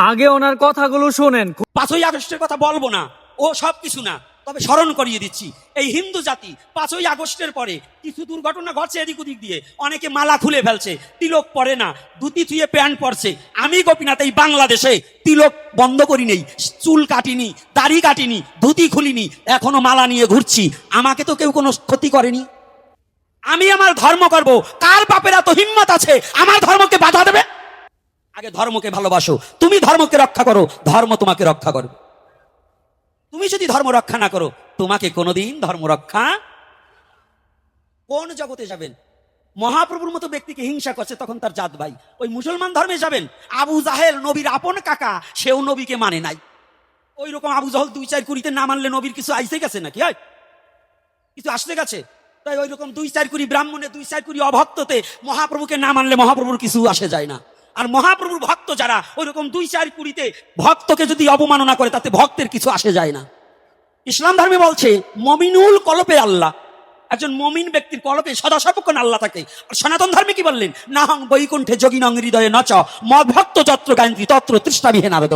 আগে ওনার কথাগুলো শোনেন। 5ই আগস্টের কথা বলবো না, ও সব কিছু না, তবে স্মরণ করিয়ে দিচ্ছি। এই হিন্দু জাতি 5ই আগস্টের পরে কিছু দুর্ঘটনা ঘটছে এদিক ওদিক দিয়ে, অনেকে মালা খুলে ফেলছে, তিলক পরে না, ধুতি থুয়ে প্যান্ট পরছে। আমি গোপীনাথ এই বাংলাদেশে তিলক বন্ধ করি নেই, চুল কাটিনি, দাড়ি কাটিনি, ধুতি খুলিনি, এখনো মালা নিয়ে ঘুরছি। আমাকে তো কেউ কোনো ক্ষতি করেনি। আমি আমার ধর্ম করব। কার বাপের এত হিম্মত আছে আমার ধর্মকে বাধা দেবে? আগে ধর্মকে ভালোবাসো, তুমি ধর্মকে রক্ষা করো, ধর্ম তোমাকে রক্ষা করবে। তুমি যদি ধর্ম রক্ষা না করো, তোমাকে কোনোদিন ধর্ম রক্ষা। কোন জগতে যাবেন? মহাপ্রভুর মতো ব্যক্তিকে হিংসা করছে, তখন তার জাত ভাই। ওই মুসলমান ধর্মে যাবেন, আবু জাহেল নবীর আপন কাকা, সেও নবীকে মানে নাই। ওই রকম আবু জাহেল 2-4 কুড়িতে না মানলে নবীর কিছু আইসে গেছে নাকি? হয় কিছু আসতে গেছে? তাই ওই রকম 2-4 কুড়ি ব্রাহ্মণে, 2-4 কুড়ি অভক্ততে মহাপ্রভুকে না মানলে মহাপ্রভুর কিছু আসে যায় না। আর মহাপ্রভুর ভক্ত যারা ওই রকম 2-4 কুড়িতে ভক্তকে যদি অবমাননা করে, তাতে ভক্তের কিছু আসে যায় না। ইসলাম ধর্মে বলছে মমিনুল কলপে আল্লাহ, একজন মমিন ব্যক্তির কলপে সদা সর্বক্ষণ আল্লাহ থাকে। আর সনাতন ধর্মে কি বললেন? নাহং বৈকুণ্ঠে যোগিনং হৃদয়ে নচ মদ ভক্ত যত্র গায়ন্তি তত্র তৃষ্ণাবিহে নারদ।